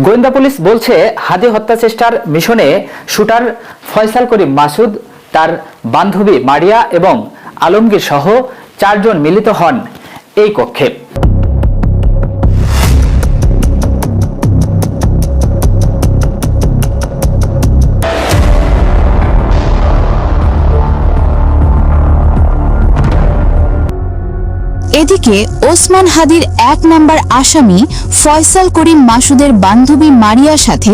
গোয়েন্দা পুলিশ বলছে, হাদি হত্যা চেষ্টার মিশনে শুটার ফয়সাল করিম মাসুদ, তার বান্ধবী মারিয়া এবং আলমগীর সহ 4 জন মিলিত হন এই কক্ষে। এদিকে ওসমান হাদির 1 নম্বর আসামি ফয়সাল করিম মাসুদের বান্ধবী মারিয়ার সাথে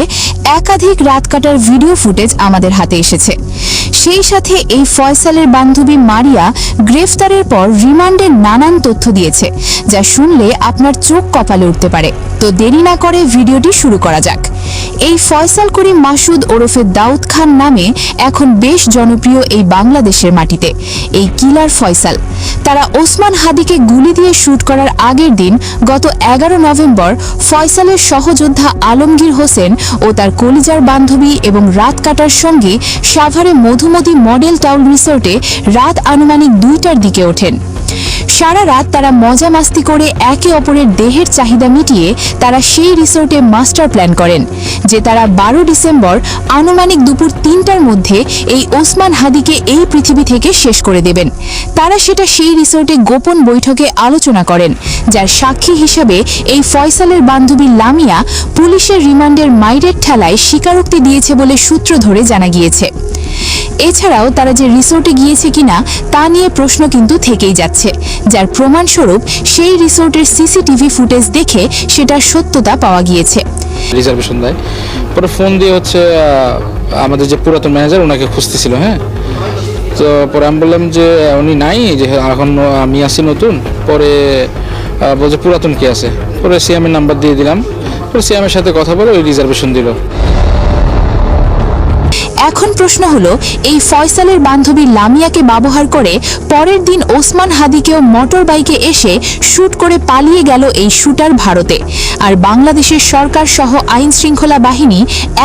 একাধিক রাত কাটার ভিডিও ফুটেজ আমাদের হাতে এসেছে। সেই সাথে এই ফয়সালের বান্ধবী মারিয়া গ্রেফতারের পর রিমান্ডের নানান তথ্য দিয়েছে, যা শুনলে আপনার চোখ কপালে উঠতে পারে। তো দেরি না করে ভিডিওটি শুরু করা যাক। এই ফয়সাল করিম মাসুদ ওরফে দাউদ খান নামে এখন বেশ জনপ্রিয় এই বাংলাদেশের মাটিতে এই কিলার ফয়সাল। তারা ওসমান হাদিকে গুলি দিয়ে শুট করার আগের দিন গত 11 নভেম্বর ফয়সালের সহযোদ্ধা আলমগীর হোসেন ও তার কলিজার বান্ধবী এবং রাত কাটার সঙ্গে সাভারে মধুমতি মডেল টাউন রিসোর্টে রাত আনুমানিক 2টার দিকে ওঠেন। সারা রাত তারা মজা মাস্তি করে একে অপরের দেহের চাহিদা মিটিয়ে তারা সেই রিসোর্টে মাস্টার প্ল্যান করেন যে তারা 12 ডিসেম্বর আনুমানিক দুপুর 3টার মধ্যে এই ওসমান হাদিকে এই পৃথিবী থেকে শেষ করে দেবেন। তারা সেটা সেই রিসোর্টে গোপন বৈঠকে আলোচনা করেন, যার সাক্ষী হিসেবে এই ফয়সালের বান্ধবী লামিয়া পুলিশের রিমান্ডের মাইরের ঠেলায় স্বীকারোক্তি দিয়েছে বলে সূত্র ধরে জানা গিয়েছে। এছাড়াও তারা যে রিসোর্টে গিয়েছে কিনা তা নিয়ে প্রশ্ন কিন্তু থেকেই যাচ্ছে, যার প্রমাণস্বরূপ সেই রিসোর্টের সিসিটিভি ফুটেজ দেখে সেটার সত্যতা পাওয়া গিয়েছে। রিজার্ভেশন দেয়, পরে ফোন দিয়ে হচ্ছে আমাদের যে পুরাতন ম্যানেজার ওনাকে খুঁজতেছিল। হ্যাঁ, তো পরে আমি বললাম যে উনি নাই, যে এখন আমি আসি নতুন। পরে বলছে পুরাতন কে আছে, পরে সিএমের নাম্বার দিয়ে দিলাম। পরে সিএমের সাথে কথা বলে ওই রিজার্ভেশন দিল। এখন প্রশ্ন হলো, এই ফয়সালের বান্ধবী লামিয়াকে ব্যবহার করে পরের দিন ওসমান হাদিকেও মোটর বাইকে এসে শুট করে পালিয়ে গেল এই শুটার ভারতে, আর বাংলাদেশের সরকার সহ আইন শৃঙ্খলা বাহিনী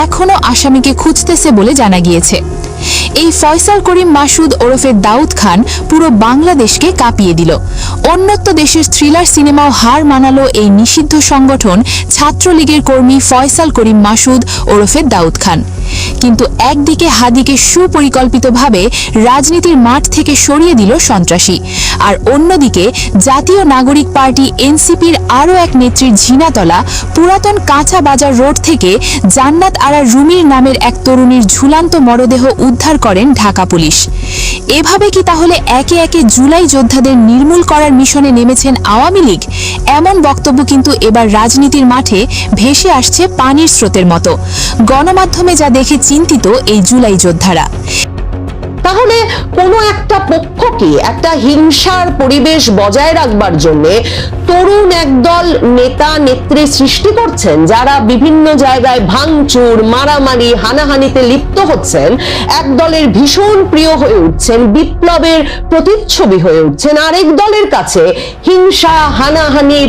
এখনও আসামিকে খুঁজতেছে বলে জানা গিয়েছে। এই ফয়সাল করিম মাসুদ ওরফে দাউদ খান পুরো বাংলাদেশকে কাঁপিয়ে দিল। অন্যত্র দেশের থ্রিলার সিনেমাও হার মানালো এই নিষিদ্ধ সংগঠন ছাত্রলীগের কর্মী ফয়সাল করিম মাসুদ ওরফে দাউদ খান। কিন্তু একদিকে হাদিকে সুপরিকল্পিতভাবে রাজনীতির মাঠ থেকে সরিয়ে দিল সন্ত্রাসী, আর অন্যদিকে জাতীয় নাগরিক পার্টি এনসিপির আরও এক নেত্রীর ঝিনাতলা পুরাতন কাঁচা বাজার রোড থেকে জান্নাত আরা রুমির নামের এক তরুণীর ঝুলন্ত মরদেহ উদ্ধার করেন ঢাকা পুলিশ। এভাবে কি তাহলে একে একে জুলাই যোদ্ধাদের নির্মূল করার মিশনে নেমেছেন আওয়ামী লীগ? এমন বক্তব্য কিন্তু এবার রাজনীতির মাঠে ভেসে আসছে পানির স্রোতের মতো। গণমাধ্যমে যা দেখে চিন্তিত এই জুলাই যোদ্ধারা। তাহলে কোনো একটা পক্ষকে একটা হিংসার পরিবেশ বজায় রাখবার জন্য তরুণ একদল নেতা নেত্রী সৃষ্টি করছেন, যারা বিভিন্ন জায়গায় ভাঙচুর, মারামারি, হানাহানিতে লিপ্ত হচ্ছেন। একদলের ভীষণ প্রিয় হয়ে উঠছেন, বিপ্লবের প্রতিচ্ছবি হয়ে উঠছেন, আরেক দলের কাছে হিংসা হানাহানির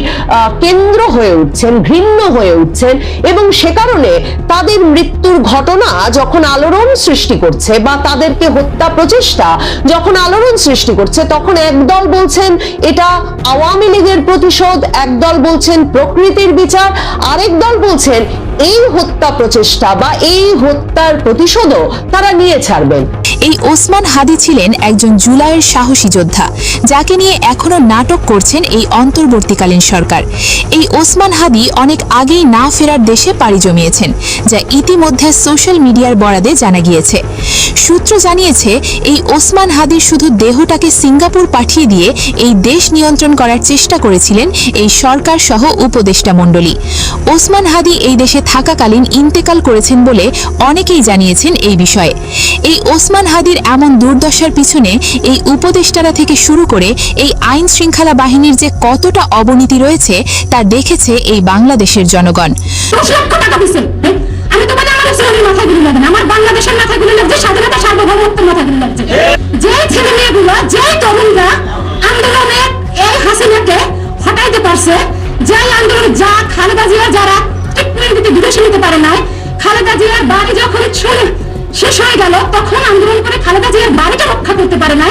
কেন্দ্র হয়ে উঠছেন, ঘৃণ্য হয়ে উঠছেন, এবং সে কারণে তাদের মৃত্যুর ঘটনা যখন আলোড়ন সৃষ্টি করছে বা তাদেরকে হত্যা প্রচেষ্টা যখন আলোড়ন সৃষ্টি করছে, তখন একদল বলছেন এটা আওয়ামী লীগের প্রতিশোধ, একদল বলছেন প্রকৃতির বিচার, আরেক দল বলছেন এই হত্যা প্রচেষ্টা বা এই হত্যার প্রতিশোধও তারা নিয়ে ছাড়বেন। এই ওসমান হাদি ছিলেন একজন জুলাইয়ের সাহসী যোদ্ধা, যাকে নিয়ে এখনো নাটক করছেন এই অন্তর্বর্তীকালীন সরকার। এই ওসমান হাদি অনেক আগেই না ফেরার দেশে পাড়ি জমিয়েছেন, যা ইতিমধ্যে সোশ্যাল মিডিয়ার বরাদে জানা গিয়েছে। সূত্র জানিয়েছে, এই ওসমান হাদি শুধু দেহটাকে সিঙ্গাপুর পাঠিয়ে দিয়ে এই দেশ নিয়ন্ত্রণ করার চেষ্টা করেছিলেন এই সরকার সহ উপদেষ্টা মণ্ডলী। ওসমান হাদি এই দেশে থাকাকালীন ইন্তেকাল করেছেন বলে অনেকেই জানিয়েছেন এই বিষয়ে। এই ওসমান হাদির এমন দুর্দশার পিছনে এই উপদেষ্টারা থেকে শুরু করে এই আইন শৃঙ্খলা বাহিনীর যে কতটা অবনতি রয়েছে তা দেখেছে এই বাংলাদেশের জনগণ। আমার বাংলাদেশের মাথাগুলো লাগছে, স্বাধীনতা সার্বভৌমত্বের মাথাগুলো লাগছে। যে ছেলে মেয়েগুলো, যে তরুণরা আন্দোলনে এই হাসিনাকে হটাইতে পারছে, যে আন্দোলন যা খালেদা জিয়া যারা ট্রিটমেন্ট বিদেশে নিতে পারে না, খালেদা জিয়ার বাড়ি যখন শেষ হয়ে গেল তখন আন্দোলন করে খালেদা জিয়ার বাড়িটা রক্ষা করতে পারে না,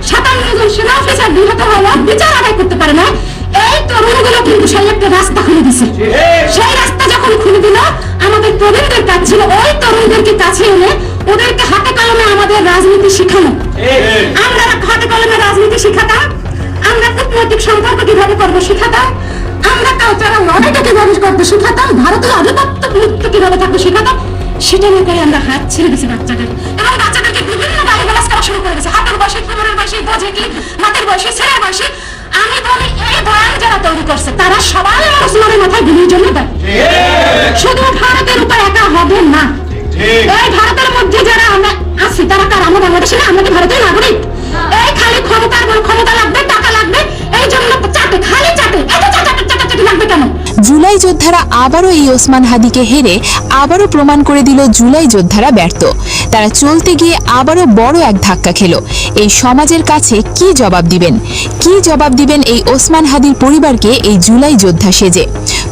57 জন সেনা অফিসার নিহত হলো, বিচার আদায় করতে পারে না, এই তরুণগুলো কিন্তু সেই একটা রাস্তা খুলে দিছে। সেই রাস্তা যখন খুলে দিল কাজ ছিল ওই তরুণদেরকে কাছে এনে ওদেরকে হাতে কলমে আমাদের রাজনীতি শিখানো। আমরা হাতে কলমে রাজনীতি শিখাতাম, আমরা কূটনৈতিক সম্পর্ক কিভাবে করবো শিখাতাম, আমরা কালচারাল লড়াইটা কিভাবে করবো শিখাতাম, ভারতের আধিপত্য মুক্ত কিভাবে থাকবো শিখাতাম। সেটা নিয়ে করে আমরা হাত ছেড়ে দিয়েছি বাচ্চাদের, এবং বাচ্চাদেরকে বিভিন্ন গালিগালাজ করা শুরু করে দিয়েছে। হাতের বয়সী, কোমরের বয়সী, বোঝে কি, মাথার বয়সী, ছেলের বয়সী। আমি বলি এই বয়ান যারা তৈরি করছে তারা সবাই ওসমানের মাথায় গুলির জন্য দেয়। শুধু ভারতের উপর একা হবে না, এই ভারতের মধ্যে যারা আমরা আছি তারা কার, আমরা বাংলাদেশে না, আমরা কি ভারতের নাগরিক? এই খালি ক্ষমতা লাগবে, টাকা লাগবে, এই জন্য চাটে, খালি চাটে, এত চাটাচাটি লাগবে কেন? জুলাই যোদ্ধারা আবারও এই ওসমান হাদিকে হেরে আবারও প্রমাণ করে দিল জুলাই যোদ্ধারা ব্যর্থ। তারা চলতে গিয়ে আবারও বড় এক ধাক্কা খেল। এই সমাজের কাছে কি জবাব দিবেন? কি জবাব দিবেন এই ওসমান হাদির পরিবারকে এই জুলাই যোদ্ধা সেজে?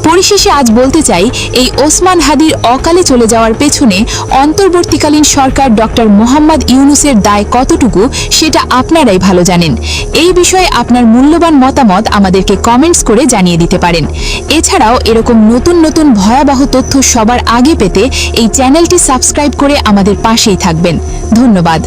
পরিশেষে আজ বলতে চাই, এই ওসমান হাদির অকালে চলে যাওয়ার পেছনে অন্তর্বর্তীকালীন সরকার ডক্টর মোহাম্মদ ইউনূসের দায় কতটুকু সেটা আপনারাই ভালো জানেন। এই বিষয়ে আপনার মূল্যবান মতামত আমাদেরকে কমেন্টস করে জানিয়ে দিতে পারেন। এছাড়াও এরকম নতুন নতুন ভয়াবহ তথ্য সবার আগে পেতে এই চ্যানেলটি সাবস্ক্রাইব করে আমাদের পাশেই থাকবেন। ধন্যবাদ।